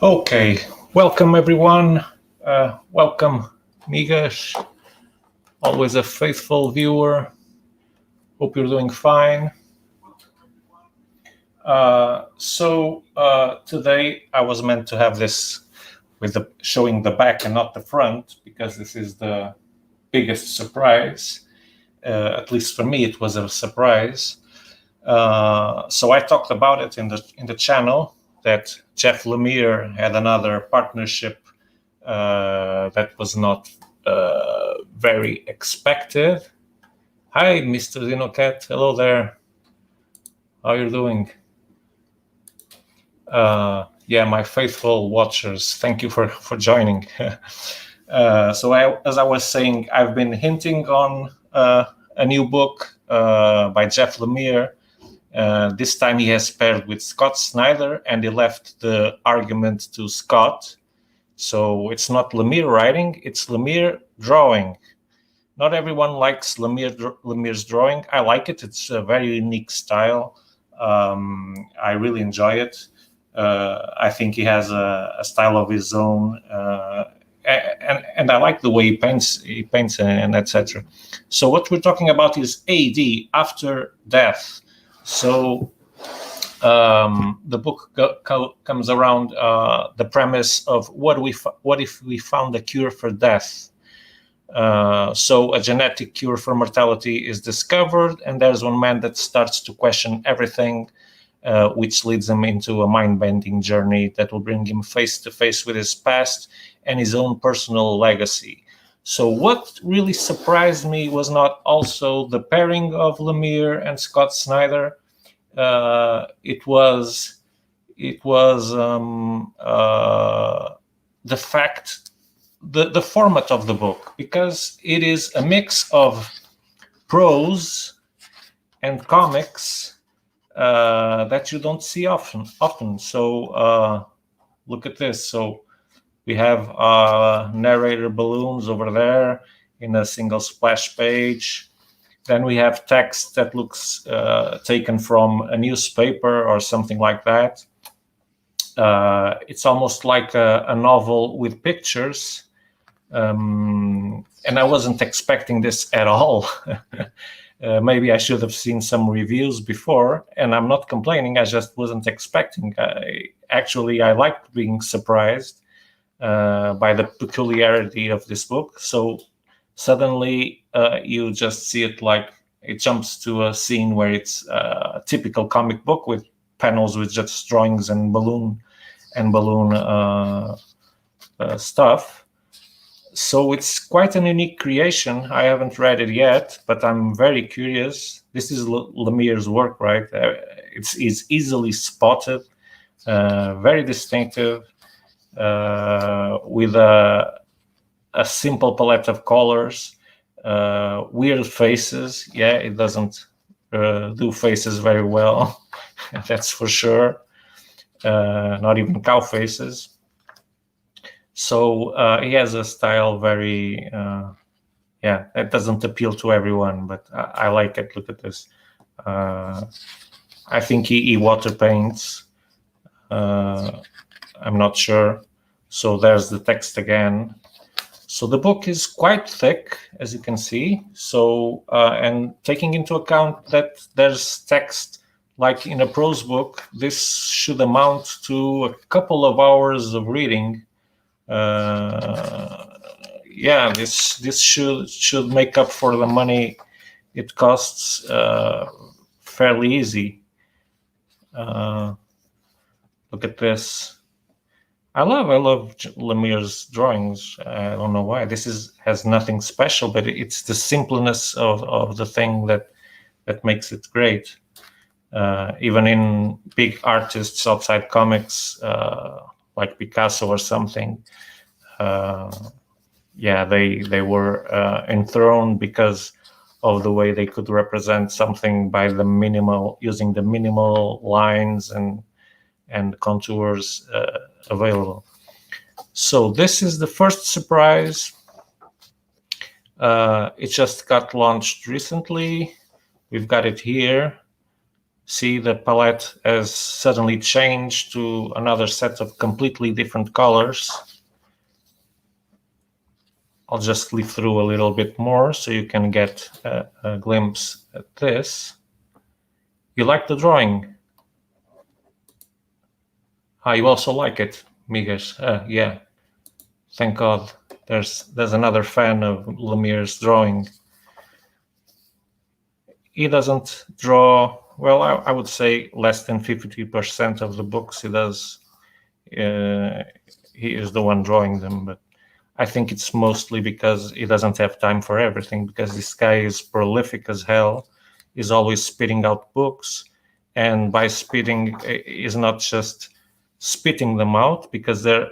Okay, welcome everyone. Welcome, Migas. Always a faithful viewer. Hope you're doing fine. Today I was meant to have this with showing the back and not the front because this is the biggest surprise. At least for me, it was a surprise. So I talked about it in the channel that Jeff Lemire had another partnership that was not very expected. Hi, Mr. Dinocat. Hello there. How are you doing? Yeah, my faithful watchers, thank you for joining. As I was saying, I've been hinting on a new book by Jeff Lemire. This time he has paired with Scott Snyder, and he left the argument to Scott. So it's not Lemire writing, it's Lemire drawing. Not everyone likes Lemire's drawing. I like it. It's a very unique style. I really enjoy it. I think he has a style of his own, and I like the way he paints and etc. So what we're talking about is AD, After Death. So the book comes around the premise of what if we found a cure for death. So a genetic cure for mortality is discovered, and there's one man that starts to question everything, which leads him into a mind-bending journey that will bring him face to face with his past and his own personal legacy. So what really surprised me was not also the pairing of Lemire and Scott Snyder. It was the fact, the format of the book, because it is a mix of prose and comics that you don't see often. So look at this. So we have narrator balloons over there in a single splash page. Then we have text that looks taken from a newspaper or something like that. It's almost like a novel with pictures. And I wasn't expecting this at all. Maybe I should have seen some reviews before, and I'm not complaining. I just wasn't expecting. I liked being surprised by the peculiarity of this book. So suddenly you just see it like it jumps to a scene where it's a typical comic book with panels with just drawings and balloon stuff. So it's quite an unique creation. I haven't read it yet, but I'm very curious. This is Lemire's work, right? It's easily spotted, very distinctive, with a simple palette of colors, weird faces. Yeah, it doesn't do faces very well, that's for sure. Not even cow faces. So he has a style very, it doesn't appeal to everyone, but I like it. Look at this. I think he water paints. I'm not sure. So there's the text again. So the book is quite thick, as you can see. So, and taking into account that there's text like in a prose book, this should amount to a couple of hours of reading. This should make up for the money it costs fairly easy. Look at this. I love Lemire's drawings. I don't know why. This has nothing special, but it's the simpleness of the thing that makes it great. Even in big artists outside comics, like Picasso or something, they were enthroned because of the way they could represent something by using the minimal lines and contours available. So this is the first surprise. It just got launched recently. We've got it here. See, the palette has suddenly changed to another set of completely different colors. I'll just leaf through a little bit more so you can get a glimpse at this. You like the drawing? Ah, you also like it, Migas? Yeah, thank God. There's another fan of Lemire's drawing. He doesn't draw, well, I would say less than 50% of the books he does. He is the one drawing them, but I think it's mostly because he doesn't have time for everything, because this guy is prolific as hell. He's always spitting out books, and by spitting, is not just spitting them out, because they're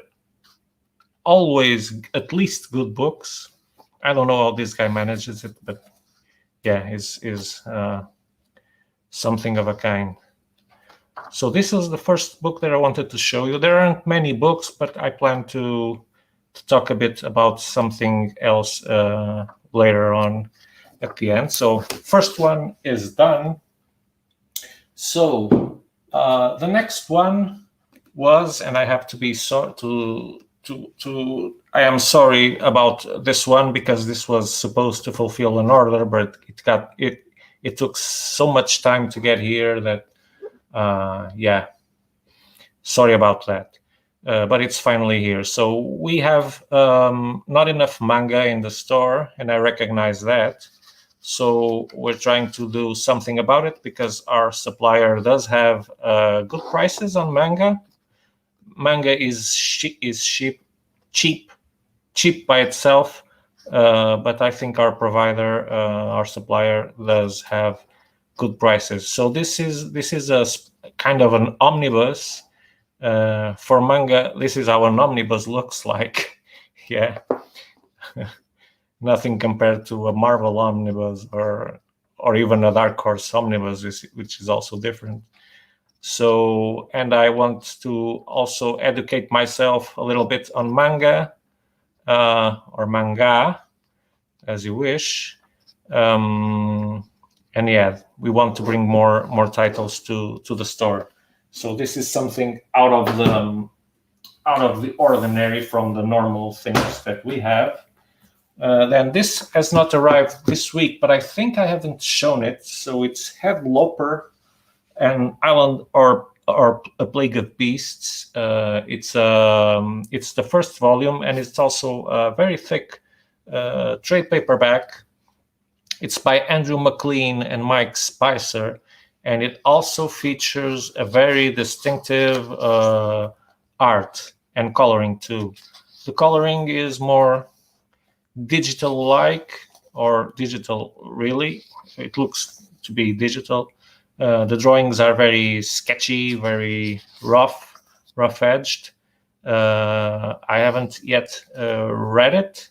always at least good books. I don't know how this guy manages it, but yeah, is something of a kind. So this is the first book that I wanted to show you. There aren't many books, but I plan to talk a bit about something else later on at the end. So first one is done. So the next one was, and I have to be I am sorry about this one, because this was supposed to fulfill an order, but it took so much time to get here that yeah, sorry about that. But it's finally here. So we have not enough manga in the store, and I recognize that. So we're trying to do something about it, because our supplier does have good prices on manga. Manga is cheap by itself, but I think our provider, our supplier, does have good prices. So this is a kind of an omnibus. For manga, this is how an omnibus looks like. Yeah. Nothing compared to a Marvel omnibus or even a Dark Horse omnibus, which is also different. So, and I want to also educate myself a little bit on manga, or manga, as you wish. And yeah, we want to bring more titles to the store. So this is something out of the ordinary from the normal things that we have. Then this has not arrived this week, but I think I haven't shown it. So it's Head Lopper and Island or A Plague of Beasts. It's the first volume, and it's also a very thick trade paperback. It's by Andrew McLean and Mike Spicer, and it also features a very distinctive art and coloring too. The coloring is more digital-like, or digital really. It looks to be digital. The drawings are very sketchy, very rough-edged. I haven't yet read it,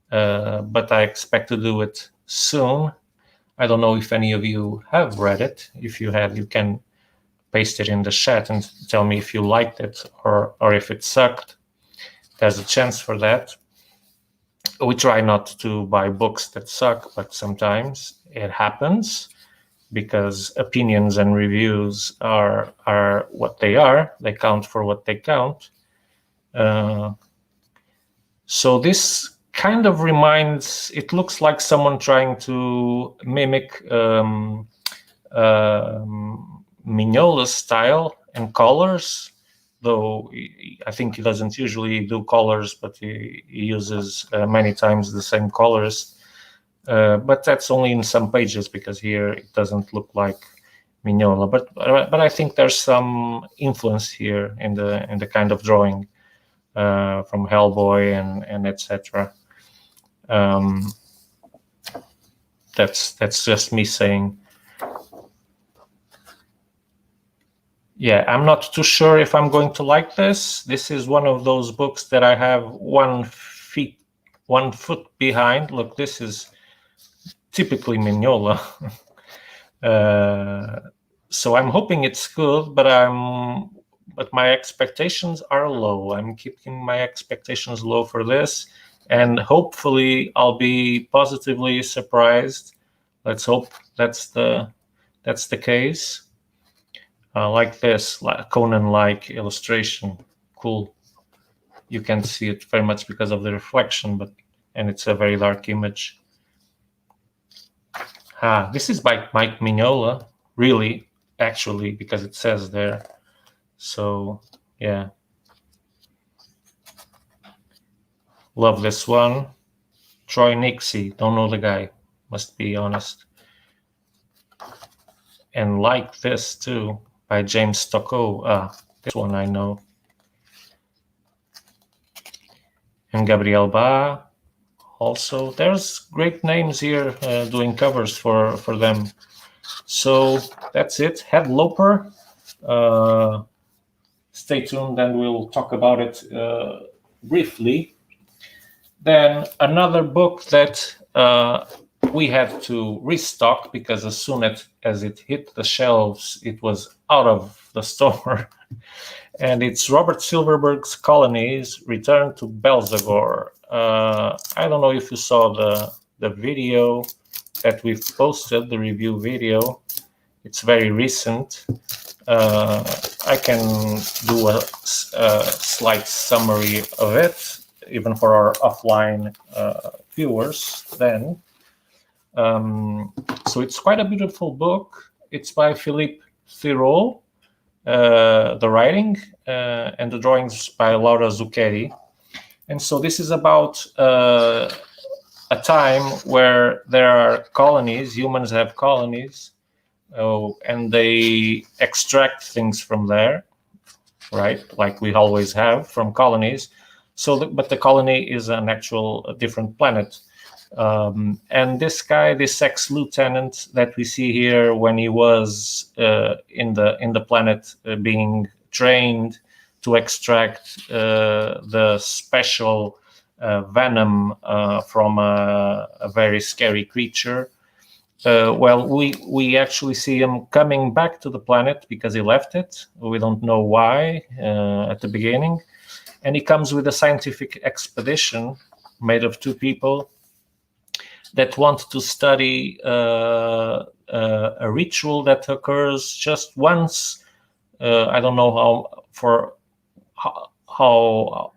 but I expect to do it soon. I don't know if any of you have read it. If you have, you can paste it in the chat and tell me if you liked it or if it sucked. There's a chance for that. We try not to buy books that suck, but sometimes it happens, because opinions and reviews are what they are. They count for what they count. So this kind of reminds, it looks like someone trying to mimic Mignola's style and colors, though I think he doesn't usually do colors, but he uses many times the same colors. But that's only in some pages, because here it doesn't look like Mignola. But I think there's some influence here in the kind of drawing from Hellboy and etc. That's just me saying. Yeah, I'm not too sure if I'm going to like this. This is one of those books that I have 1 foot behind. Look, this is typically Mignola. So I'm hoping it's good, but my expectations are low. I'm keeping my expectations low for this, and hopefully I'll be positively surprised. Let's hope that's the case. like this, like Conan-like illustration. Cool. You can see it very much because of the reflection, and it's a very dark image. This is by Mike Mignola, really, actually, because it says there. So, yeah. Love this one. Troy Nixie, don't know the guy, must be honest. And like this too, by James Stocco. This one I know. And Gabriel Ba also. There's great names here doing covers for them. So that's it. Head Lopper. Stay tuned and we'll talk about it briefly. Then another book that we had to restock because as soon as it hit the shelves, it was out of the store. And it's Robert Silverberg's Colonies, Return to Belzegor. I don't know if you saw the video that we've posted, the review video. It's very recent. I can do a slight summary of it, even for our offline viewers then. So it's quite a beautiful book. It's by Philippe Thirault, the writing, and the drawings by Laura Zuccheri. And so this is about a time where there are colonies, humans have colonies, and they extract things from there, right? Like we always have from colonies. So, but the colony is an actual different planet. And this guy, this ex-lieutenant that we see here, when he was in the planet being trained to extract the special venom from a very scary creature. Well, we actually see him coming back to the planet because he left it. We don't know why at the beginning. And he comes with a scientific expedition made of two people that want to study a ritual that occurs just once. I don't know how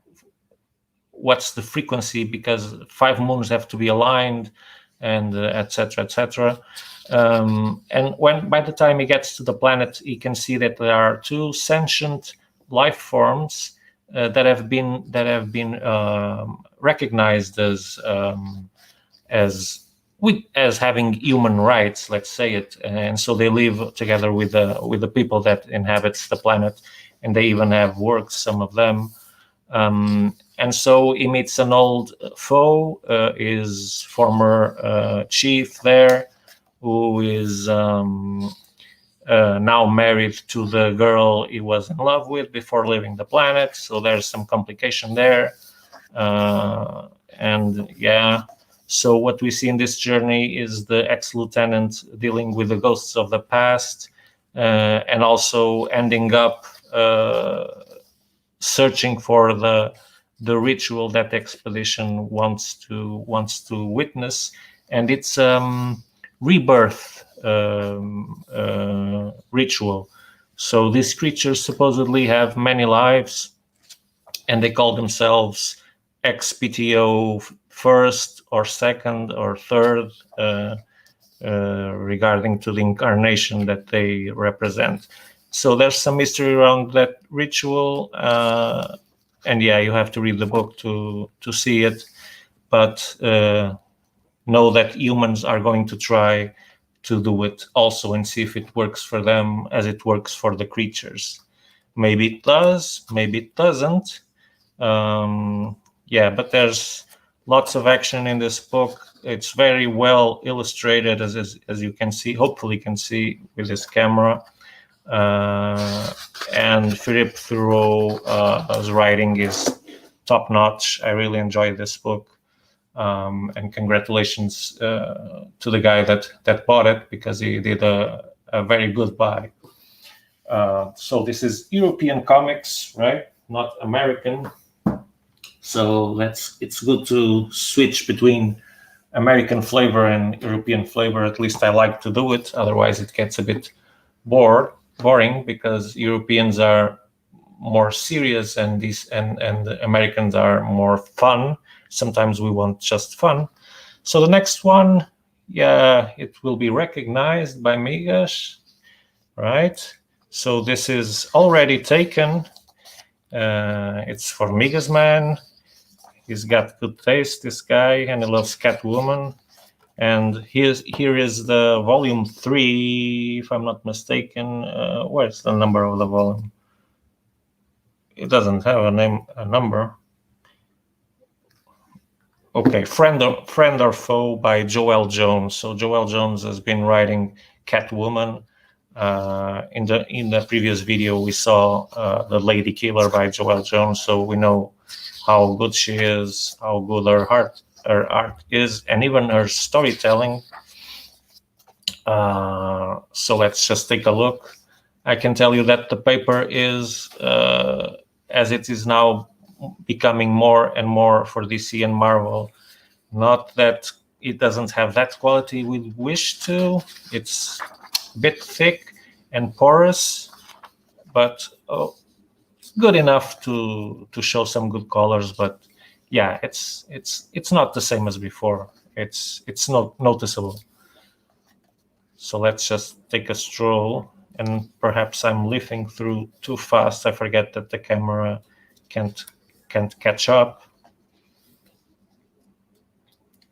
what's the frequency, because 5 moons have to be aligned, and etc. etc. And when by the time he gets to the planet, he can see that there are two sentient life forms that have been recognized as having human rights, let's say it, and so they live together with the people that inhabits the planet, and they even have works, some of them. And so he meets an old foe, his former chief there, who is now married to the girl he was in love with before leaving the planet. So there's some complication there. And yeah, so what we see in this journey is the ex-lieutenant dealing with the ghosts of the past, and also ending up searching for the ritual that the expedition wants to witness, and it's rebirth ritual. So these creatures supposedly have many lives, and they call themselves XPTO first or second or third, regarding to the incarnation that they represent. So there's some mystery around that ritual, and yeah, you have to read the book to see it. But know that humans are going to try to do it also and see if it works for them as it works for the creatures. Maybe it does, maybe it doesn't. Yeah, but there's lots of action in this book. It's very well illustrated, as you can see, hopefully can see with this camera. And Philippe Thirault's writing is top notch. I really enjoyed this book. And congratulations to the guy that bought it, because he did a very good buy. So this is European comics, right? Not American. So it's good to switch between American flavor and European flavor. At least I like to do it. Otherwise, it gets a bit bored. boring because Europeans are more serious and the Americans are more fun. Sometimes we want just fun. So the next one, yeah, it will be recognized by Migas, right? So this is already taken. It's for Migas Man. He's got good taste, this guy, and he loves Catwoman. And here is the volume 3, if I'm not mistaken. Where's the number of the volume? It doesn't have a number. Okay, Friend or Foe by Joelle Jones. So Joelle Jones has been writing Catwoman. In the previous video, we saw The Lady Killer by Joelle Jones, so we know how good she is, how good her art is, and even her storytelling. So let's just take a look. I can tell you that the paper is, as it is now becoming more and more for DC and Marvel, not that it doesn't have that quality we wish to. It's a bit thick and porous, but good enough to show some good colors. But yeah, it's not the same as before. It's not noticeable. So let's just take a stroll, and perhaps I'm leafing through too fast. I forget that the camera can't catch up.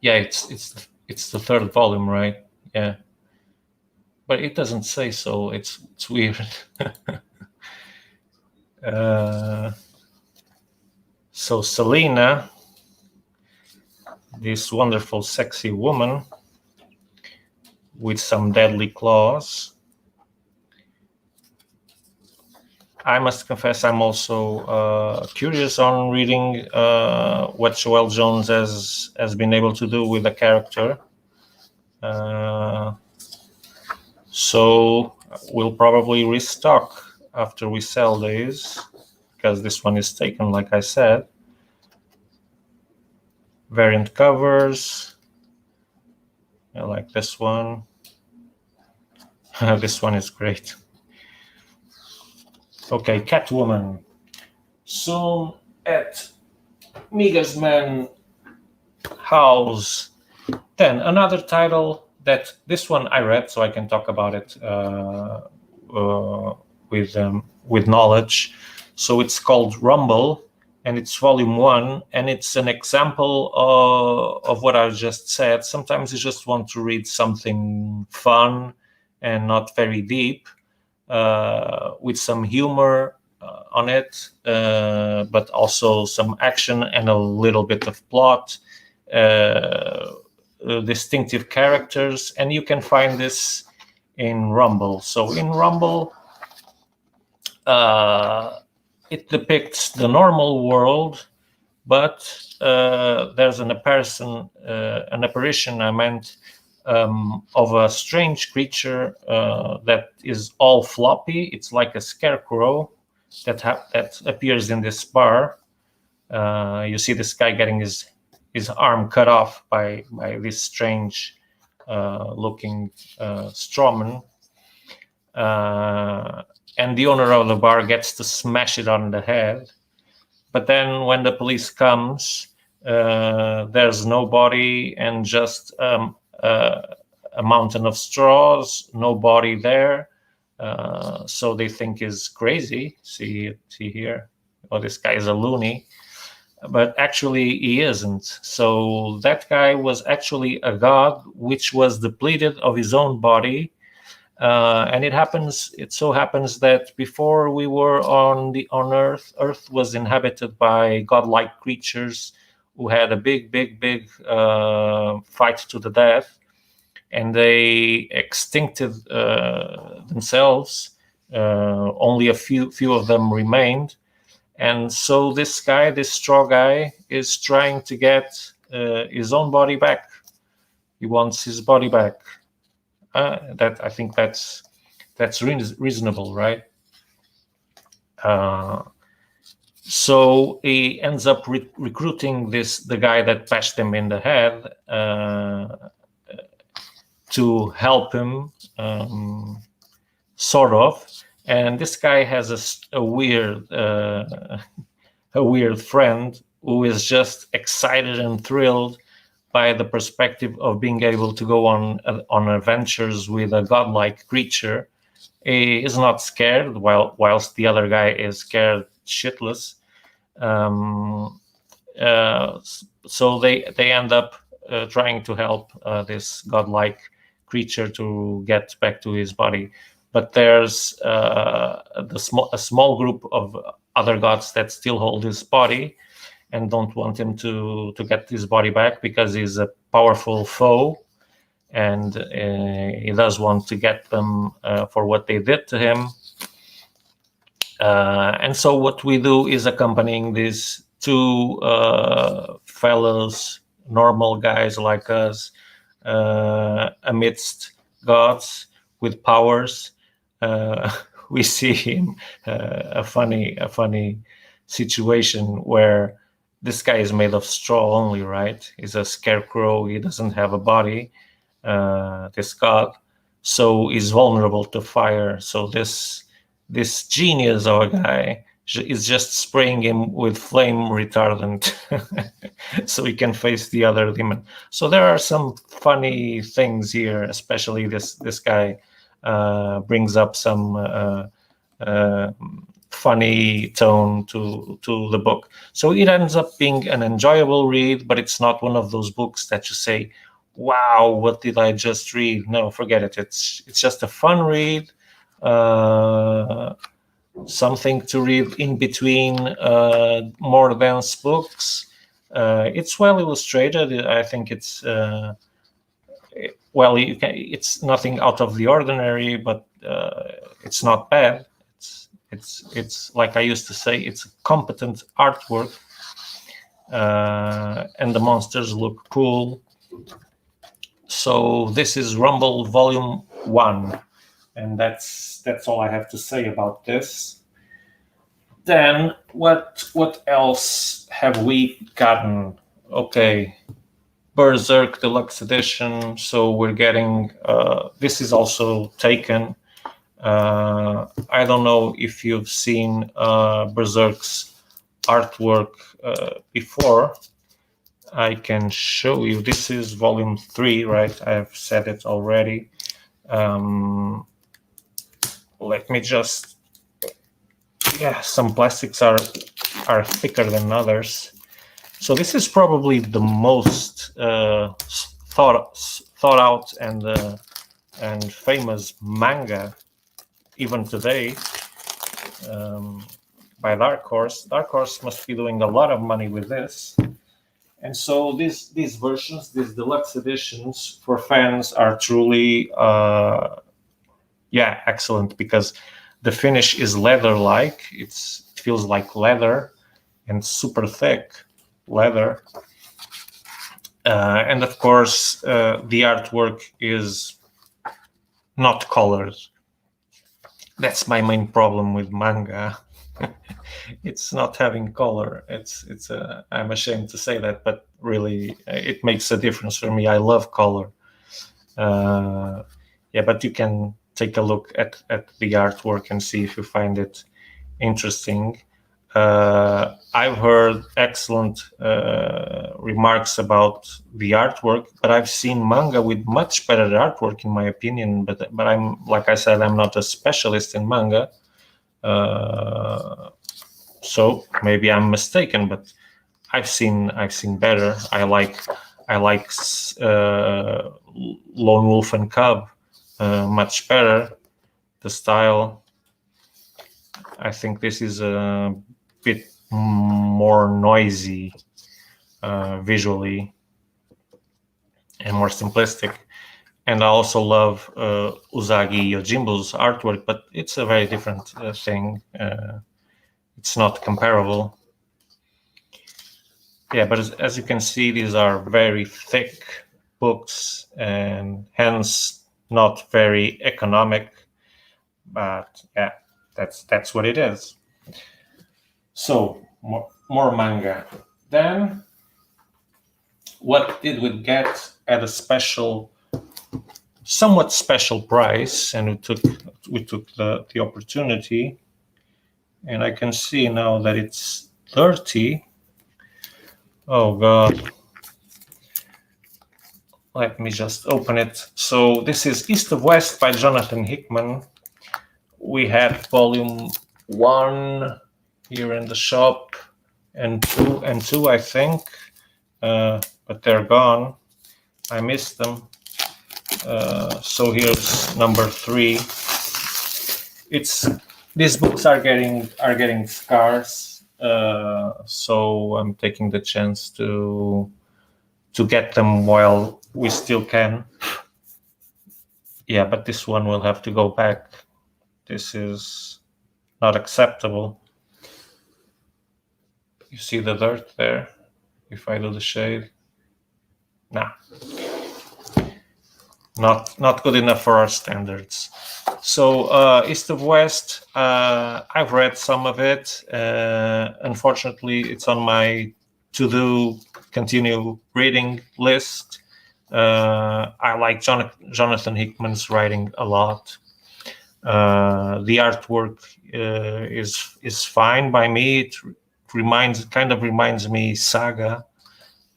Yeah, it's the third volume, right? Yeah, but it doesn't say so. It's weird. So Selena, this wonderful, sexy woman with some deadly claws. I must confess, I'm also curious on reading what Joelle Jones has been able to do with the character. So we'll probably restock after we sell these, because this one is taken, like I said. Variant covers. I like this one. This one is great. Okay, Catwoman. Soon at Migas Man House. Then another title that this one I read, so I can talk about it with knowledge. So it's called Rumble, and it's volume 1, and it's an example of what I just said. Sometimes you just want to read something fun and not very deep, with some humor on it, but also some action and a little bit of plot, distinctive characters, and you can find this in Rumble. So in Rumble, it depicts the normal world, but there's an apparition, of a strange creature that is all floppy. It's like a scarecrow that appears in this bar. You see this guy getting his arm cut off by this strange looking strawman. And the owner of the bar gets to smash it on the head. But then when the police comes, there's nobody and just a mountain of straws, nobody there. So they think he's crazy. See here? Oh, this guy is a loony. But actually he isn't. So that guy was actually a god which was depleted of his own body. And it so happens that before we were on Earth was inhabited by godlike creatures who had a big fight to the death, and they extincted themselves. Only a few of them remained, and so this straw guy, is trying to get his own body back. He wants his body back. I think that's reasonable, right? So he ends up recruiting the guy that bashed him in the head to help him, sort of. And this guy has a weird friend who is just excited and thrilled by the perspective of being able to go on adventures with a godlike creature. He is not scared, whilst the other guy is scared shitless. So they end up trying to help this godlike creature to get back to his body. But there's a small group of other gods that still hold his body and don't want him to get his body back because he's a powerful foe, and he does want to get them for what they did to him. And so what we do is accompanying these two fellows, normal guys like us, amidst gods with powers. We see him a funny situation where this guy is made of straw only, right? He's a scarecrow. He doesn't have a body, this god, so he's vulnerable to fire. So this genius of a guy is just spraying him with flame retardant so he can face the other demon. So there are some funny things here, especially this guy brings up some funny tone to the book. So it ends up being an enjoyable read, but it's not one of those books that you say, wow, what did I just read? No, forget it. It's just a fun read. Something to read in between more dense books. It's well illustrated. I think it's it's nothing out of the ordinary, but it's not bad. It's like I used to say, it's a competent artwork, and the monsters look cool. So this is Rumble Volume 1. And that's all I have to say about this. Then what else have we gotten? Okay, Berserk Deluxe Edition. So we're getting this is also taken. I don't know if you've seen Berserk's artwork before. I can show you. This is Volume 3, right? I have said it already. Let me just, some plastics are thicker than others. So this is probably the most thought out and famous manga even today, by Dark Horse. Dark Horse must be doing a lot of money with this. And so these versions, these deluxe editions for fans are truly excellent, because the finish is leather-like. It feels like leather, and super thick leather. And of course, the artwork is not colored. That's my main problem with manga. It's not having color. I'm ashamed to say that, but really, it makes a difference for me. I love color. But you can take a look at the artwork and see if you find it interesting. I've heard excellent remarks about the artwork, but I've seen manga with much better artwork, in my opinion. But I'm, like I said, I'm not a specialist in manga, so maybe I'm mistaken. But I've seen better. I like Lone Wolf and Cub much better. The style, I think this is a bit more noisy visually and more simplistic. And I also love Usagi Yojimbo's artwork, but it's a very different thing. It's not comparable. Yeah, but as you can see, these are very thick books, and hence not very economic. But yeah, that's what it is. So more manga. Then what did we get at a special somewhat special price, and we took the opportunity. And I can see now that it's 30. Oh God. Let me just open it. So this is East of West by Jonathan Hickman. We had volume 1 here in the shop, and two, I think, but they're gone. I missed them. So here's number 3. These books are getting scarce, so I'm taking the chance to get them while we still can. Yeah, but this one will have to go back. This is not acceptable. You see the dirt there? If I do the shade, nah, not good enough for our standards. So East of West, I've read some of it. Unfortunately, it's on my to-do continue reading list. I like Jonathan Hickman's writing a lot. The artwork is fine by me. It kind of reminds me Saga,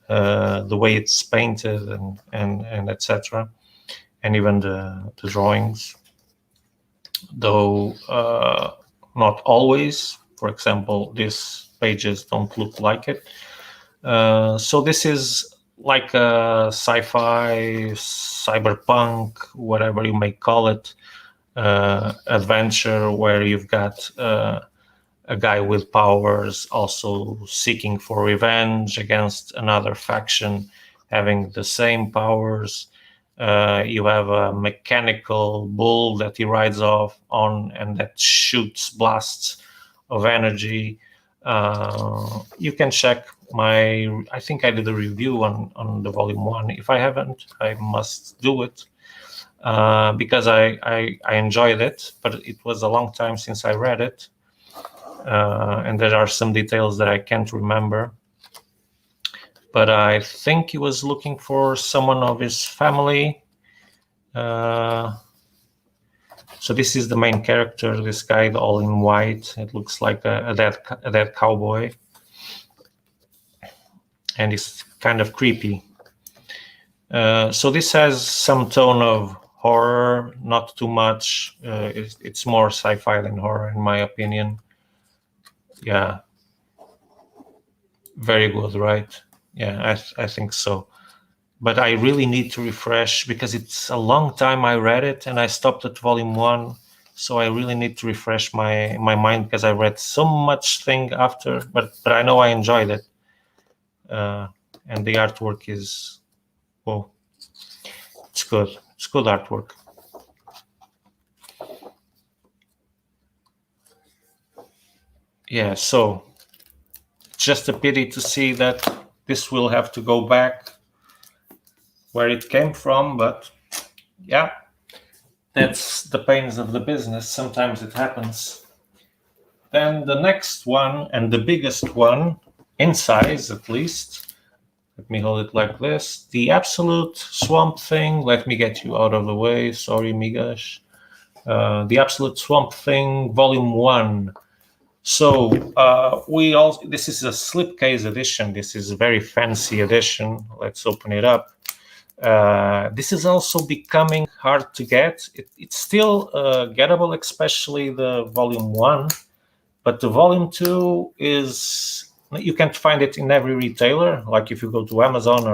the way it's painted and etc. And even the drawings, though not always. For example, these pages don't look like it. So this is like a sci-fi, cyberpunk, whatever you may call it, adventure where you've got a guy with powers also seeking for revenge against another faction having the same powers. You have a mechanical bull that he rides off on and that shoots blasts of energy. You can check I think I did a review on the volume 1. If I haven't, I must do it, because I enjoyed it, but it was a long time since I read it. And there are some details that I can't remember. But I think he was looking for someone of his family. So this is the main character, this guy all in white. It looks like a dead cowboy. And it's kind of creepy. So this has some tone of horror, not too much. It's more sci-fi than horror, in my opinion. Yeah, very good, right? Yeah, I think so. But I really need to refresh because it's a long time I read it and I stopped at volume 1. So I really need to refresh my mind because I read so much thing after, but I know I enjoyed it. And the artwork is, well, it's good. It's good artwork. Yeah, so just a pity to see that this will have to go back where it came from, but yeah, that's the pains of the business. Sometimes it happens. Then the next one, and the biggest one, in size at least, let me hold it like this, the Absolute Swamp Thing. Let me get you out of the way. Sorry, Migash. The Absolute Swamp Thing, Volume 1. So this is a slipcase edition. This is a very fancy edition. Let's open it up. This is also becoming hard to get. It's still gettable, especially the volume 1, but the volume 2 is, you can't find it in every retailer. Like if you go to Amazon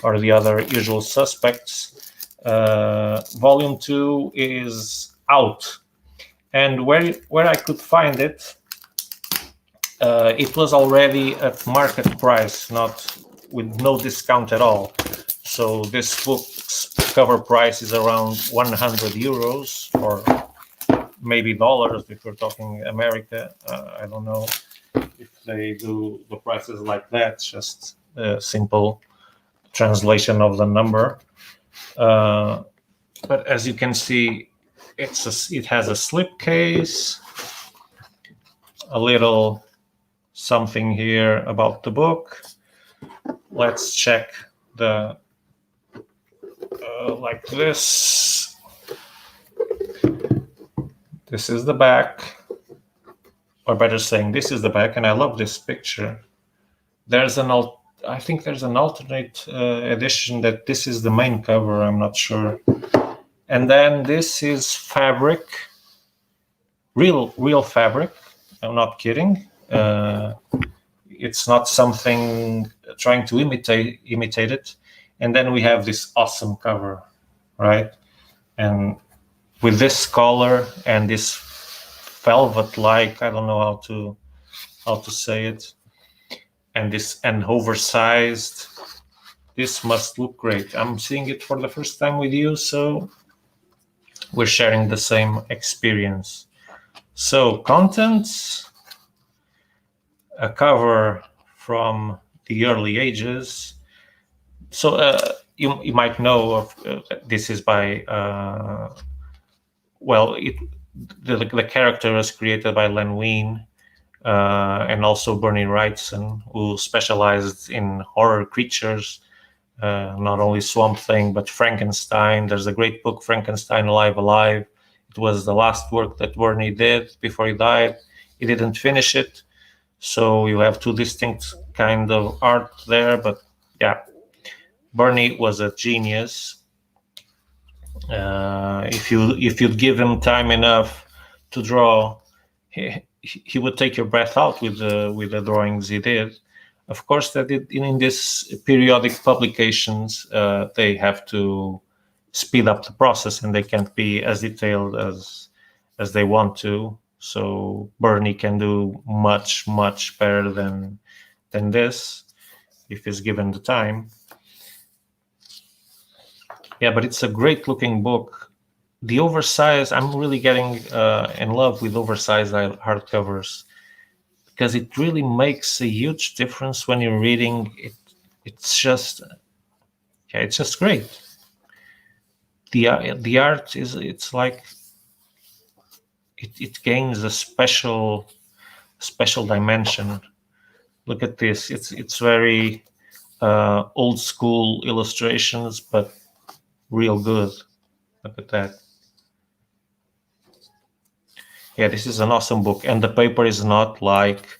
or the other usual suspects, volume 2 is out. And where I could find it, it was already at market price, not with no discount at all. So this book's cover price is around 100 euros, or maybe dollars if we're talking America. I don't know if they do the prices like that, just a simple translation of the number. But as you can see, it has a slipcase, a little something here about the book. Let's check the like this. This is the back, or better saying, this is the back, and I love this picture. There's I think there's an alternate edition that this is the main cover. I'm not sure. And then this is fabric, real fabric. I'm not kidding. It's not something trying to imitate it. And then we have this awesome cover, right? And with this color and this velvet-like, I don't know how to say it, and oversized. This must look great. I'm seeing it for the first time with you, so we're sharing the same experience. So contents, a cover from the early ages. So you might know of this is by the character was created by Len Wein and also Bernie Wrightson, who specialized in horror creatures, not only Swamp Thing but Frankenstein. There's a great book, Frankenstein Alive. It was the last work that Bernie did before he died. He didn't finish it, so you have two distinct kind of art there. But yeah, Bernie was a genius. If you'd give him time enough to draw, he would take your breath out with the drawings he did. Of course, that in this periodic publications, they have to speed up the process, and they can't be as detailed as they want to. So Bernie can do much better than this if he's given the time. Yeah, but it's a great looking book. The oversized, I'm really getting in love with oversized hardcovers, because it really makes a huge difference when you're reading it. It's just great. The art is, it's like it gains a special dimension. Look at this. It's very old school illustrations, but real good. Look at that. Yeah, this is an awesome book, and the paper is not like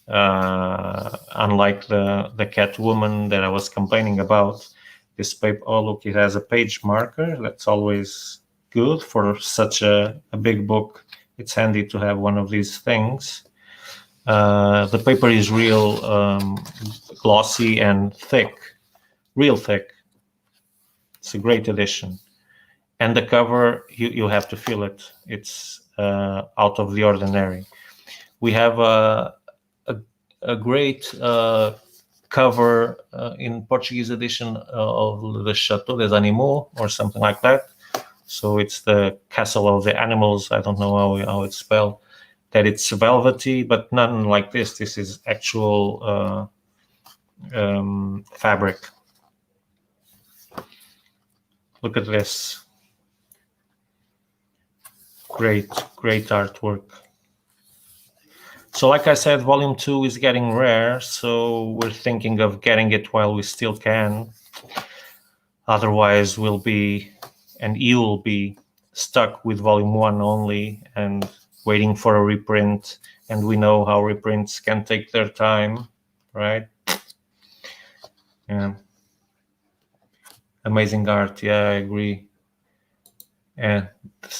unlike the Catwoman that I was complaining about. This paper, oh look, it has a page marker. That's always good for such a big book. It's handy to have one of these things. The paper is real glossy and thick, real thick. It's a great edition. And the cover, you have to feel it. It's out of the ordinary. We have a great cover in Portuguese edition of the Chateau des Animaux or something like that. So it's the Castle of the Animals. I don't know how it's spelled. That it's velvety, but none like this. This is actual fabric. Look at this. Great artwork. So like I said, volume 2 is getting rare, so we're thinking of getting it while we still can. Otherwise, you'll be stuck with volume 1 only and waiting for a reprint. And we know how reprints can take their time, right? Yeah. Amazing art. Yeah, I agree. And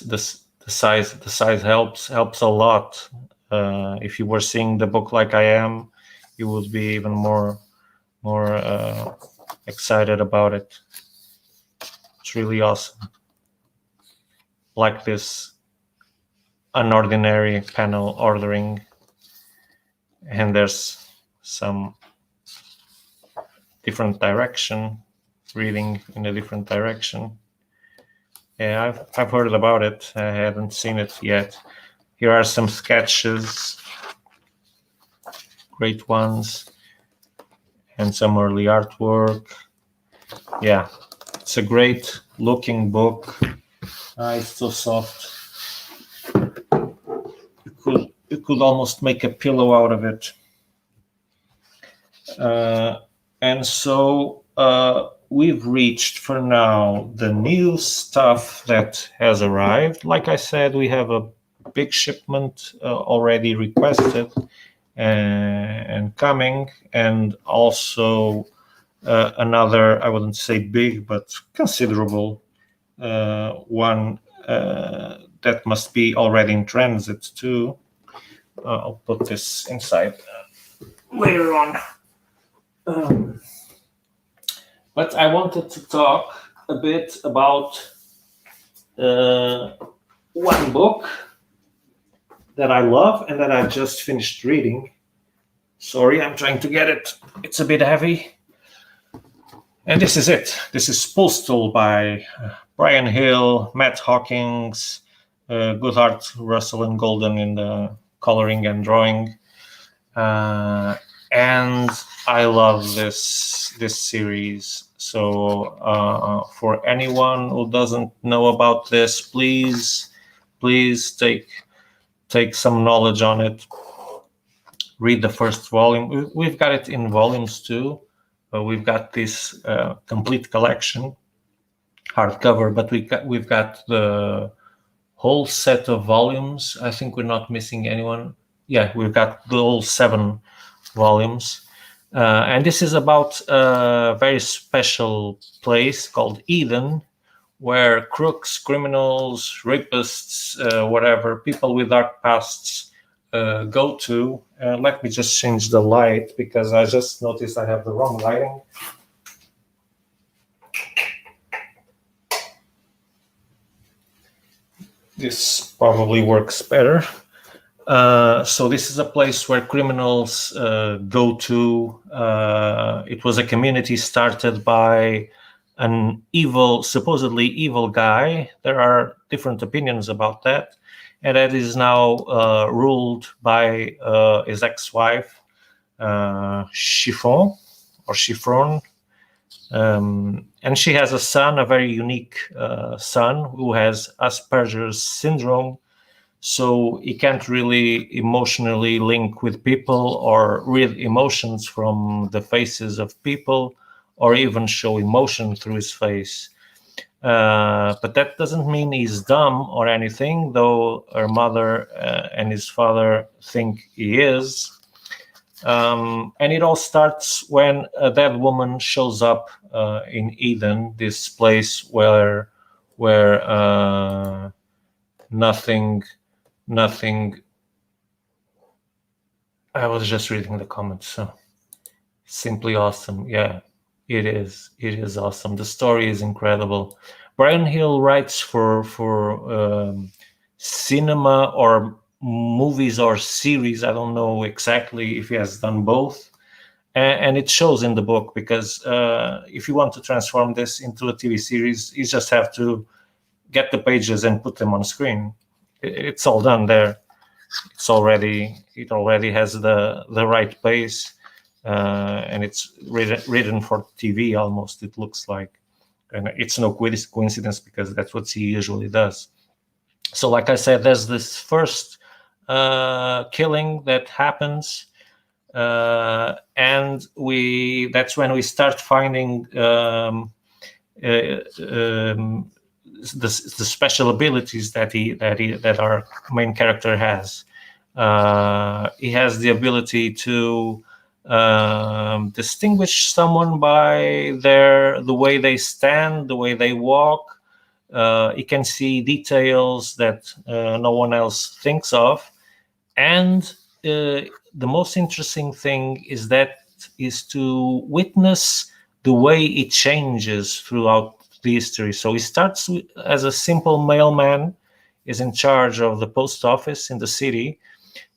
the size helps a lot. If you were seeing the book like I am, you would be even more excited about it. It's really awesome. Like this unordinary panel ordering, and there's some different direction, reading in a different direction. Yeah, I've heard about it. I haven't seen it yet. Here are some sketches, great ones, and some early artwork. Yeah, it's a great looking book. It's so soft. You could almost make a pillow out of it. And so we've reached for now the new stuff that has arrived. Like I said, we have a big shipment already requested and coming, and also another, I wouldn't say big, but considerable one that must be already in transit too. I'll put this inside later on. But I wanted to talk a bit about one book that I love and that I just finished reading. Sorry, I'm trying to get it. It's a bit heavy. And this is it. This is Postal by Brian Hill, Matt Hawkins, Goodhart, Russell, and Golden in the coloring and drawing. And I love this series. So for anyone who doesn't know about this, please take some knowledge on it. Read the first volume. We've got it in volumes too. We've got this complete collection, hardcover, but we've got the whole set of volumes. I think we're not missing anyone. Yeah, we've got the whole 7 volumes. And this is about a very special place called Eden, where crooks, criminals, rapists, whatever, people with dark pasts go to. Let me just change the light because I just noticed I have the wrong lighting. This probably works better. So this is a place where criminals go to. It was a community started by an supposedly evil guy. There are different opinions about that. And that is now ruled by his ex-wife, Chiffon. And she has a son, a very unique son, who has Asperger's syndrome. So he can't really emotionally link with people or read emotions from the faces of people or even show emotion through his face. But that doesn't mean he's dumb or anything, though her mother and his father think he is. And it all starts when a dead woman shows up in Eden, this place where nothing. I was just reading the comments, so simply awesome. Yeah, it is awesome. The story is incredible. Brian Hill writes for cinema or movies or series. I don't know exactly if he has done both, and it shows in the book, because if you want to transform this into a TV series, you just have to get the pages and put them on screen. It's all done there. It already has the right pace, and it's written for TV almost, it looks like. And it's no coincidence, because that's what he usually does. So like I said, there's this first killing that happens, and that's when we start finding the special abilities that our main character has. He has the ability to distinguish someone by the way they stand, the way they walk. He can see details that no one else thinks of. And the most interesting thing is to witness the way it changes throughout the history. So he starts as a simple mailman, is in charge of the post office in the city.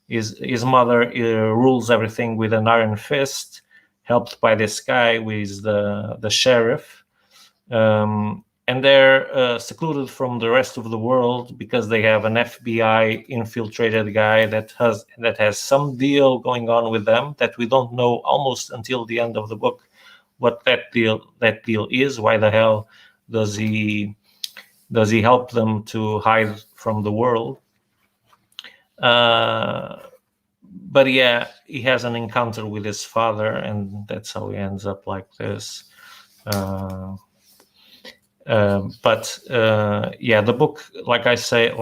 His mother rules everything with an iron fist, helped by this guy who is the sheriff. And they're secluded from the rest of the world because they have an FBI infiltrated guy that has some deal going on with them that we don't know almost until the end of the book what that deal is. Why the hell does he help them to hide from the world? But yeah, he has an encounter with his father, and that's how he ends up like this. But the book, like I said,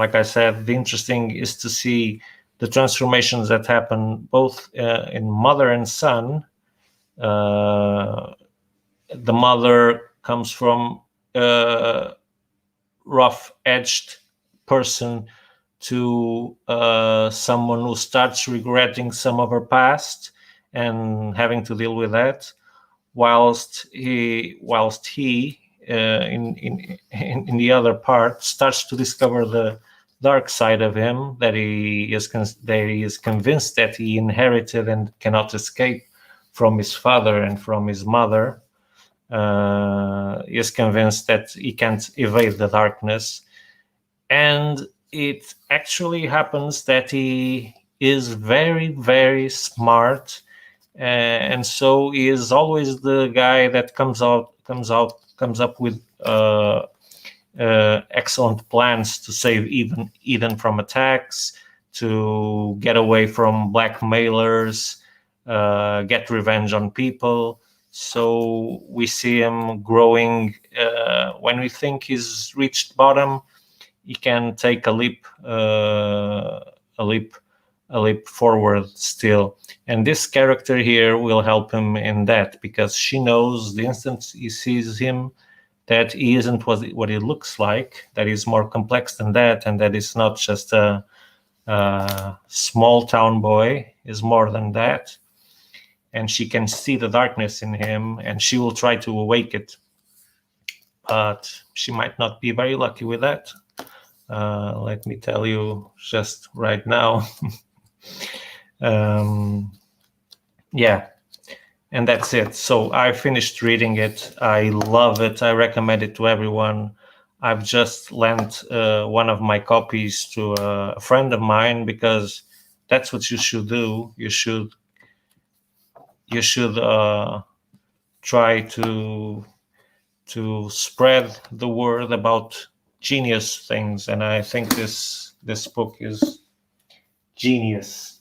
the interesting is to see the transformations that happen both in mother and son. The mother comes from a rough-edged person to someone who starts regretting some of her past and having to deal with that, whilst he in the other part starts to discover the dark side of him that he is convinced that he inherited and cannot escape from his father and from his mother. He is convinced that he can't evade the darkness, and it actually happens that he is very, very smart, and so he is always the guy that comes up with excellent plans to save Eden from attacks, to get away from blackmailers, get revenge on people. So we see him growing. When we think he's reached bottom, he can take a leap forward still. And this character here will help him in that, because she knows the instant he sees him that he isn't what he looks like, that he's more complex than that, and that it's not just a small town boy, is more than that. And she can see the darkness in him, and she will try to awake it. But she might not be very lucky with that. Let me tell you just right now. And that's it. So I finished reading it. I love it. I recommend it to everyone. I've just lent one of my copies to a friend of mine, because that's what you should do. You should try to spread the word about genius things, and I think this book is genius.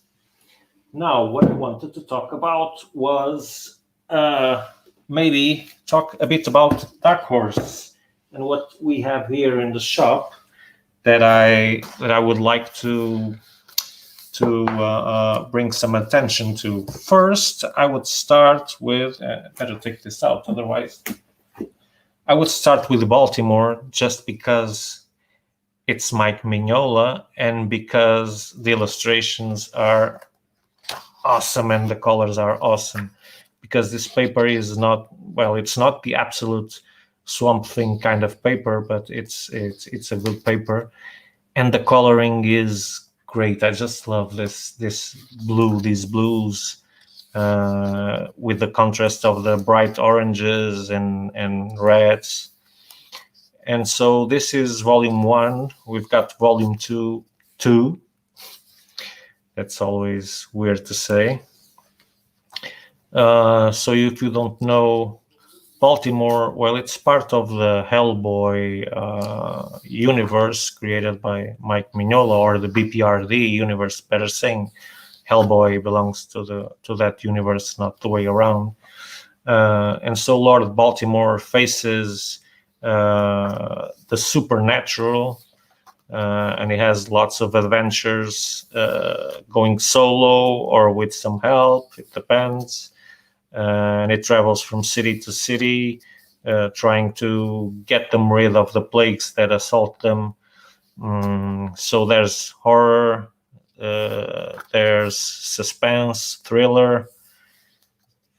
Now, what I wanted to talk about was maybe talk a bit about Dark Horse and what we have here in the shop that I would like to bring some attention to. First, I would start with better take this out, otherwise. I would start with Baltimore, just because it's Mike Mignola and because the illustrations are awesome and the colors are awesome. Because this paper is it's not the absolute Swamp Thing kind of paper, but it's a good paper, and the coloring is great. I just love these blues. With the contrast of the bright oranges and reds. And so this is volume 1. We've got volume 2. That's always weird to say. So if you don't know Baltimore, well, it's part of the Hellboy universe created by Mike Mignola, or the BPRD universe, better saying. Hellboy belongs to that universe, not the way around. And so Lord Baltimore faces the supernatural, and he has lots of adventures, going solo or with some help, it depends. And it travels from city to city, trying to get them rid of the plagues that assault them. So there's horror, there's suspense, thriller,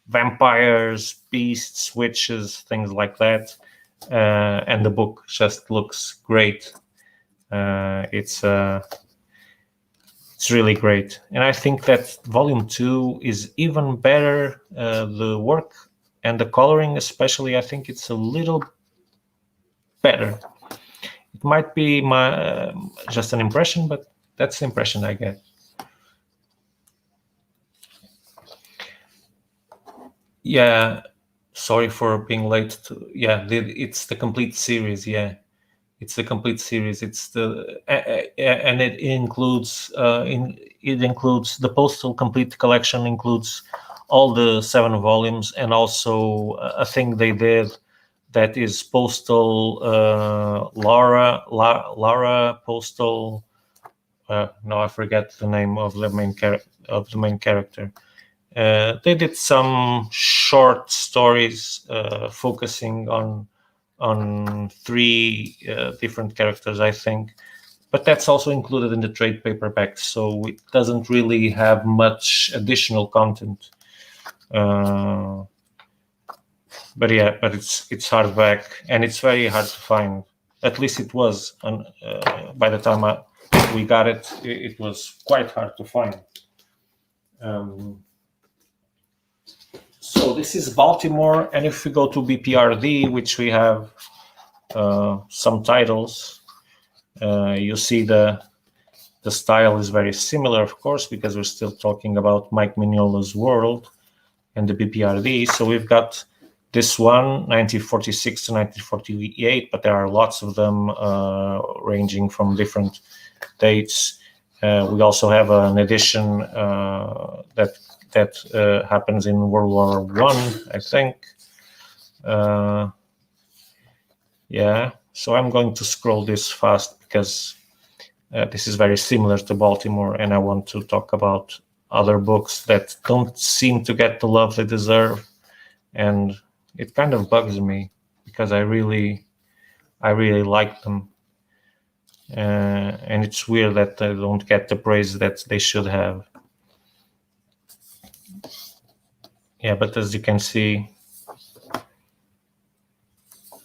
vampires, beasts, witches, things like that. And the book just looks great. It's really great. And I think that volume 2 is even better. The work and the coloring especially, I think it's a little better. It might be my just an impression, but that's the impression I get. Yeah, sorry for being late. It's the complete series. Yeah, it's the complete series. It's and it includes the Postal Complete Collection, includes all the 7 volumes, and also a thing they did that is Postal, Laura Postal. No, I forget the name of the main character. They did some short stories focusing on 3 different characters, I think. But that's also included in the trade paperback, so it doesn't really have much additional content. But it's hardback, and it's very hard to find. At least it was. By the time we got it, it was quite hard to find. So this is Baltimore, and if we go to BPRD, which we have some titles, you see the style is very similar, of course, because we're still talking about Mike Mignola's world and the BPRD. So we've got this one, 1946 to 1948, but there are lots of them ranging from different dates. We also have an edition that happens in World War I, I think. Yeah, so I'm going to scroll this fast because this is very similar to Baltimore, and I want to talk about other books that don't seem to get the love they deserve, and it kind of bugs me because I really like them, and it's weird that they don't get the praise that they should have. Yeah, but as you can see,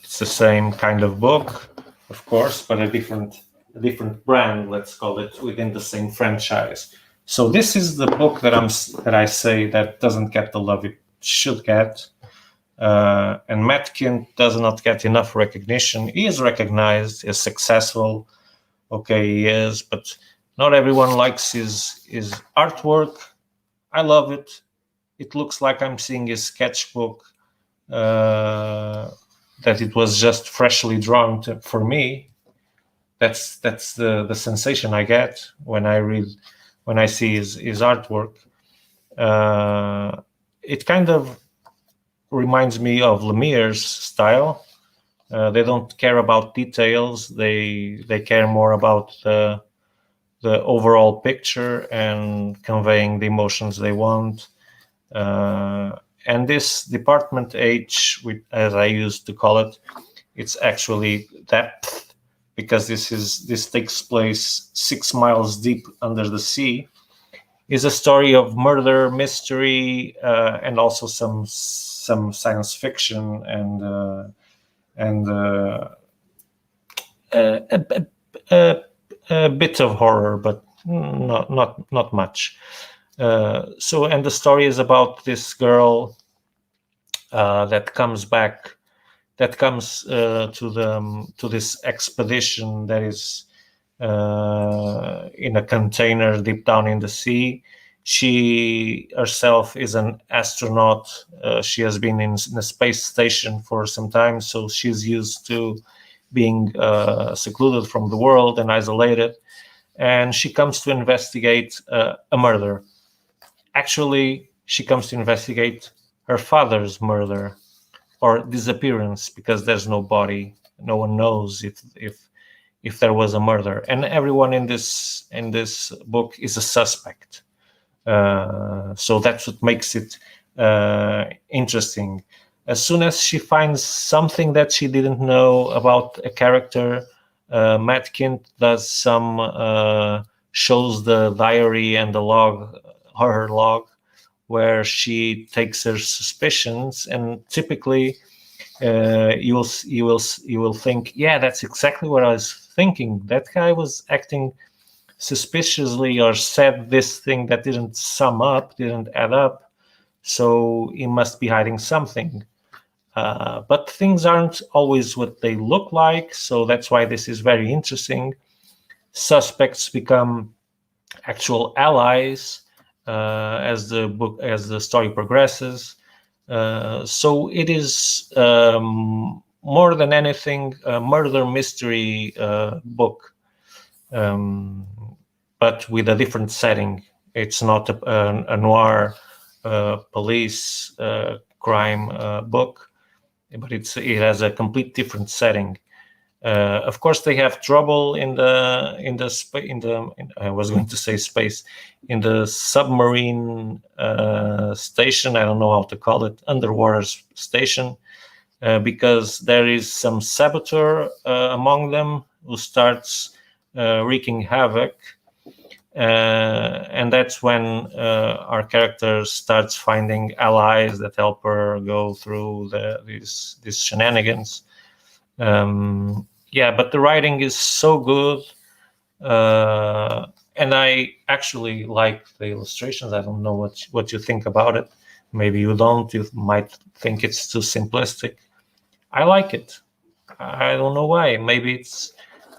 it's the same kind of book, of course, but a different brand, let's call it, within the same franchise. So this is the book that I say that doesn't get the love it should get. And Matt Kindt does not get enough recognition. He is recognized, is successful. Okay, he is, but not everyone likes his artwork. I love it. It looks like I'm seeing his sketchbook, that it was just freshly drawn for me. That's the sensation I get when I see his artwork. It kind of reminds me of Lemire's style. They don't care about details. They care more about the overall picture and conveying the emotions they want. And this Department H, as I used to call it, it's actually depth, because this takes place 6 miles deep under the sea. Is a story of murder, mystery, and also some science fiction and a bit of horror, but not much. So, and the story is about this girl that comes to this expedition that is in a container deep down in the sea. She herself is an astronaut. She has been in a space station for some time, so she's used to being secluded from the world and isolated. And she comes to investigate a murder. Actually, she comes to investigate her father's murder or disappearance, because there's no body. No one knows if there was a murder, and everyone in this book is a suspect. So that's what makes it interesting. As soon as she finds something that she didn't know about a character, Matt Kindt does some shows the diary and the log, her log, where she takes her suspicions, and typically you will think, yeah, that's exactly what I was thinking. That guy was acting suspiciously or said this thing that didn't add up, so he must be hiding something. But things aren't always what they look like, so that's why this is very interesting. Suspects become actual allies as the story progresses. So it is more than anything a murder mystery book, but with a different setting. It's not a noir police crime book. but it has a complete different setting. Of course, they have trouble I was going to say space, in the submarine station. I don't know how to call it, underwater station, because there is some saboteur among them who starts wreaking havoc. And that's when our character starts finding allies that help her go through these shenanigans. But the writing is so good, and I actually like the illustrations. I don't know what you think about it. Maybe you don't. You might think it's too simplistic. I like it. I don't know why. Maybe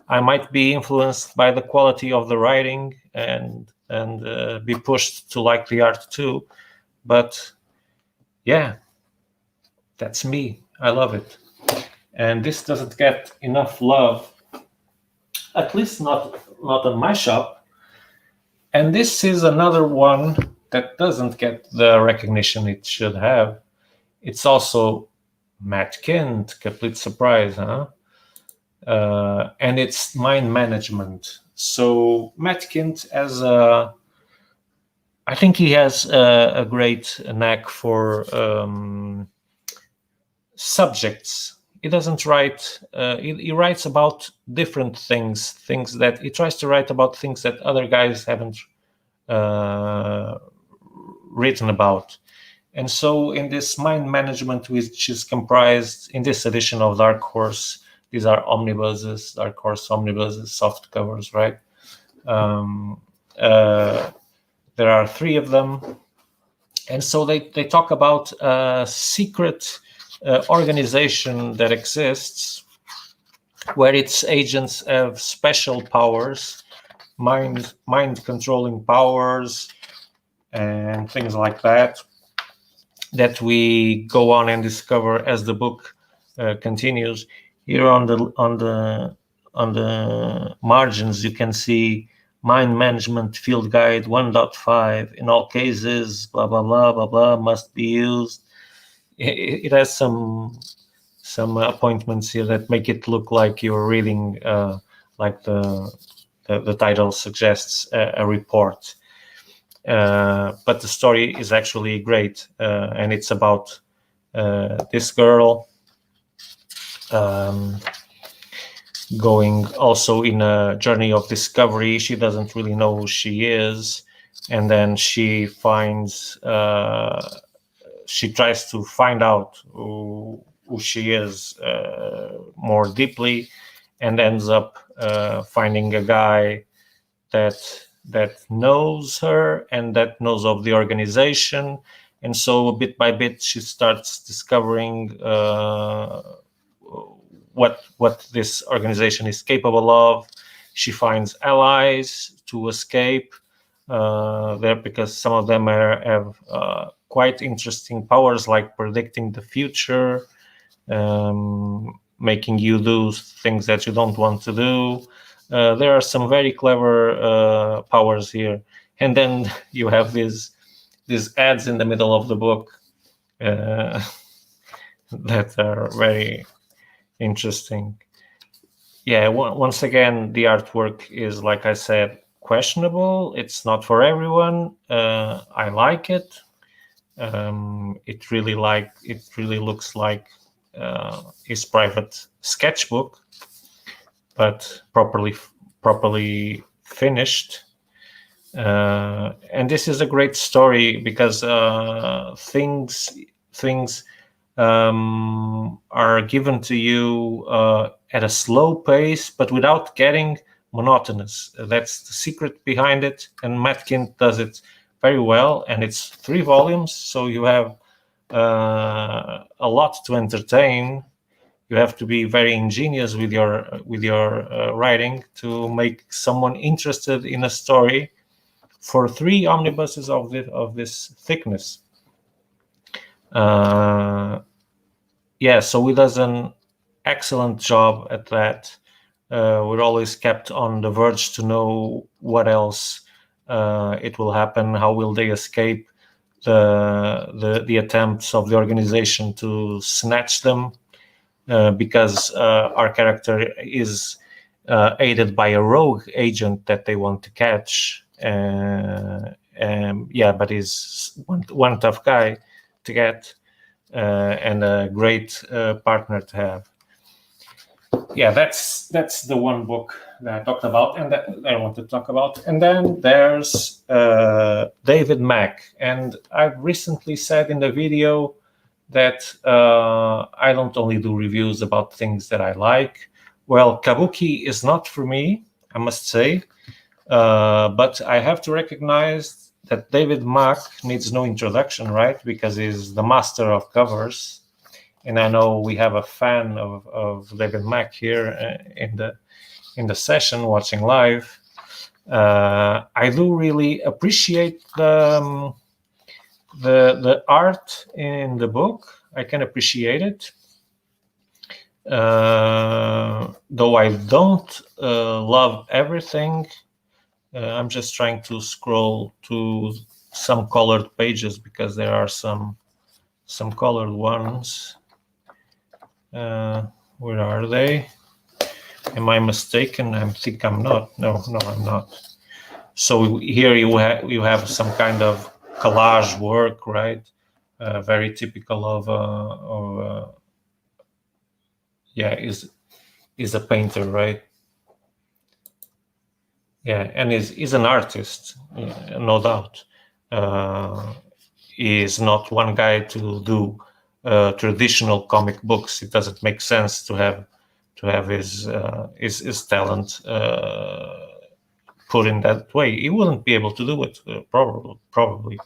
I might be influenced by the quality of the writing and be pushed to like the art too. But yeah, that's me. I love it. And this doesn't get enough love, at least not on my shop. And this is another one that doesn't get the recognition it should have. It's also Matt Kent, complete surprise, huh? And it's mind management. So Matt Kent I think he has a great knack for subjects. He doesn't write. He writes about different things that he tries to write about things that other guys haven't written about. And so in this mind management, which is comprised in this edition of Dark Horse, these are omnibuses, Dark Horse omnibuses, soft covers, right? There are 3 of them. And so they talk about a secret organization that exists where its agents have special powers, mind controlling powers and things like that we go on and discover as the book continues. Here on the margins you can see mind management field guide 1.5 in all cases, blah blah blah blah blah, must be used. It has some appointments here that make it look like you're reading like the title suggests a report. But the story is actually great, and it's about this girl going also in a journey of discovery. She doesn't really know who she is, and then she finds she tries to find out who she is more deeply, and ends up finding a guy that knows her and that knows of the organization. And so bit by bit she starts discovering what this organization is capable of. She finds allies to escape there, because some of them have quite interesting powers, like predicting the future, making you do things that you don't want to do. There are some very clever powers here. And then you have these ads in the middle of the book that are very interesting. Yeah, once again, the artwork is, like I said, questionable. It's not for everyone. I like it. It really looks like his private sketchbook, but properly finished. And this is a great story because things are given to you at a slow pace, but without getting monotonous. That's the secret behind it, and Matt Kent does it very well. And it's 3 volumes, so you have a lot to entertain. You have to be very ingenious with your writing to make someone interested in a story for 3 omnibuses of this thickness. So he does an excellent job at that. We're always kept on the verge to know what else it will happen, how will they escape. the attempts of the organization to snatch them, because our character is aided by a rogue agent that they want to catch. But he's one tough guy to get, and a great partner to have. Yeah, that's the one book that I talked about and that I want to talk about. And then there's David Mack. And I've recently said in the video that I don't only do reviews about things that I like. Well, Kabuki is not for me, I must say. But I have to recognize that David Mack needs no introduction, right? Because he's the master of covers. And I know we have a fan of David Mack here in the session watching live. I do really appreciate the art in the book. I can appreciate it, though I don't love everything. I'm just trying to scroll to some colored pages because there are some colored ones. Where are they? Am I mistaken? I think I'm not. No, I'm not. So here you have some kind of collage work, right? Very typical of is a painter, right? Yeah, and is an artist, no doubt. He is not one guy to do traditional comic books. It doesn't make sense to have his talent put in that way. He wouldn't be able to do it, probably,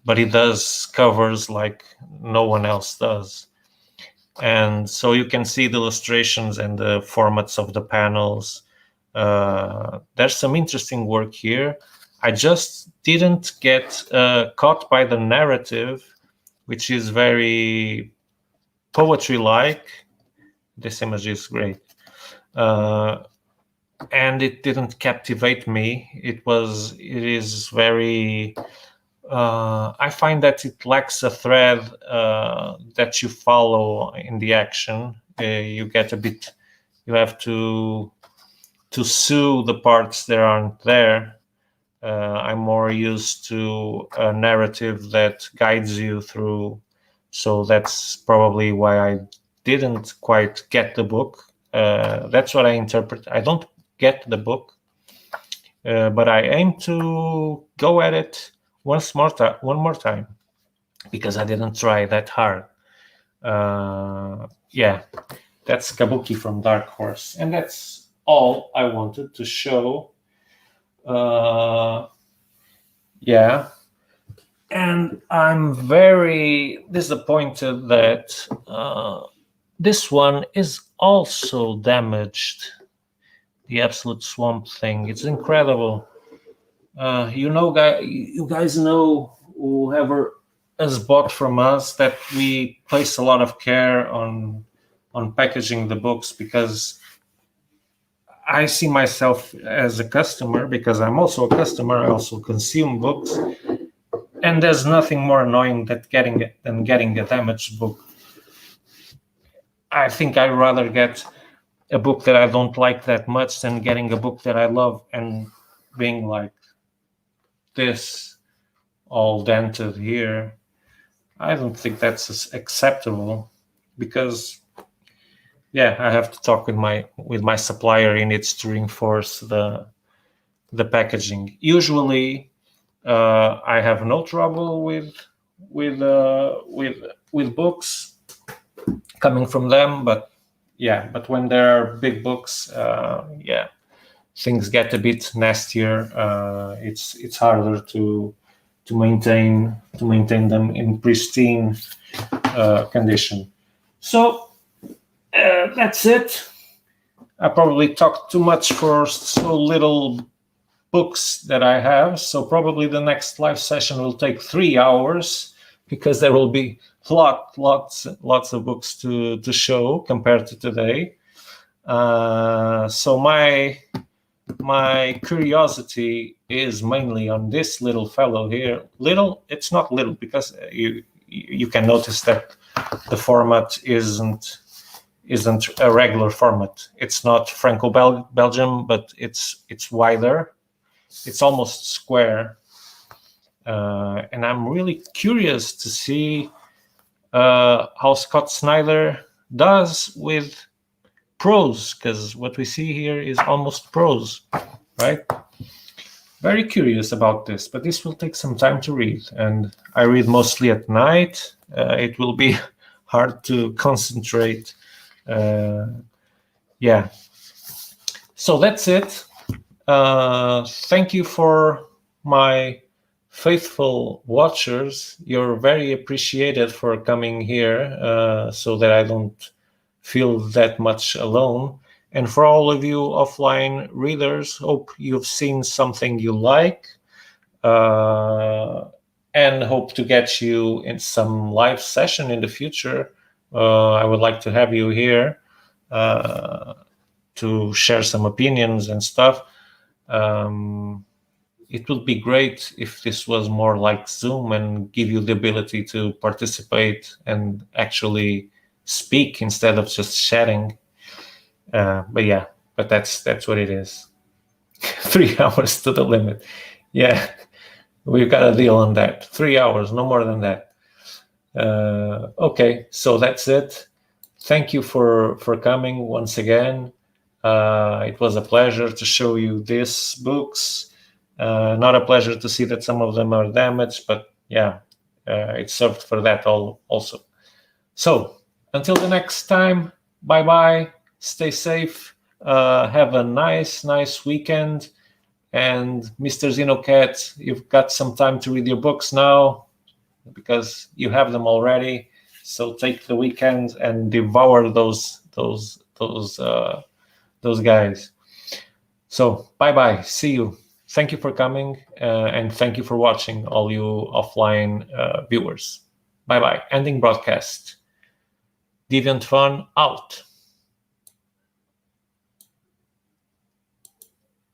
but he does covers like no one else does. And so you can see the illustrations and the formats of the panels. There's some interesting work here. I just didn't get caught by the narrative, which is very poetry-like. This image is great. And it didn't captivate me. It is very... I find that it lacks a thread that you follow in the action. You get a bit... You have to sew the parts that aren't there. I'm more used to a narrative that guides you through. So that's probably why I didn't quite get the book. That's what I interpret. I don't get the book, but I aim to go at it one more time, because I didn't try that hard. Yeah, that's Kabuki from Dark Horse, and that's all I wanted to show. Yeah, and I'm very disappointed that this one is also damaged. The Absolute Swamp Thing. It's incredible. You guys know, whoever has bought from us, that we place a lot of care on packaging the books, because I see myself as a customer, because I'm also a customer. I also consume books, and there's nothing more annoying than getting a damaged book. I think I'd rather get a book that I don't like that much than getting a book that I love and being like this, all dented here. I don't think that's acceptable, because I have to talk with my supplier. He needs to reinforce the packaging. Usually, I have no trouble with books coming from them, but when there are big books, things get a bit nastier. It's harder to maintain them in pristine condition. So that's it. I probably talked too much for so little books that I have. So probably the next live session will take 3 hours, because there will be lots of books to show compared to today. So my my curiosity is mainly on this little fellow here. Little, it's not little, because you can notice that the format isn't a regular format. It's not Franco-Belgium, but it's wider. It's almost square, and I'm really curious to see how Scott Snyder does with prose, because what we see here is almost prose, right? Very curious about this, but this will take some time to read, and I read mostly at night. It will be hard to concentrate. Yeah. So that's it. Thank you for my faithful watchers. You're very appreciated for coming here, so that I don't feel that much alone. And for all of you offline readers, hope you've seen something you like, and hope to get you in some live session in the future. I would like to have you here to share some opinions and stuff. It would be great if this was more like Zoom and give you the ability to participate and actually speak instead of just chatting. But that's what it is. 3 hours to the limit. Yeah, we've got a deal on that. 3 hours, no more than that. Okay, so that's it. Thank you for coming once again. It was a pleasure to show you these books. Not a pleasure to see that some of them are damaged, but yeah, it served for that also. So until the next time, bye-bye. Stay safe. Have a nice weekend. And Mr. Xenocat, you've got some time to read your books now because you have them already. So take the weekend and devour those guys. So bye-bye. See you. Thank you for coming, and thank you for watching, all you offline viewers. Bye-bye. Ending broadcast. Deviant Fun out.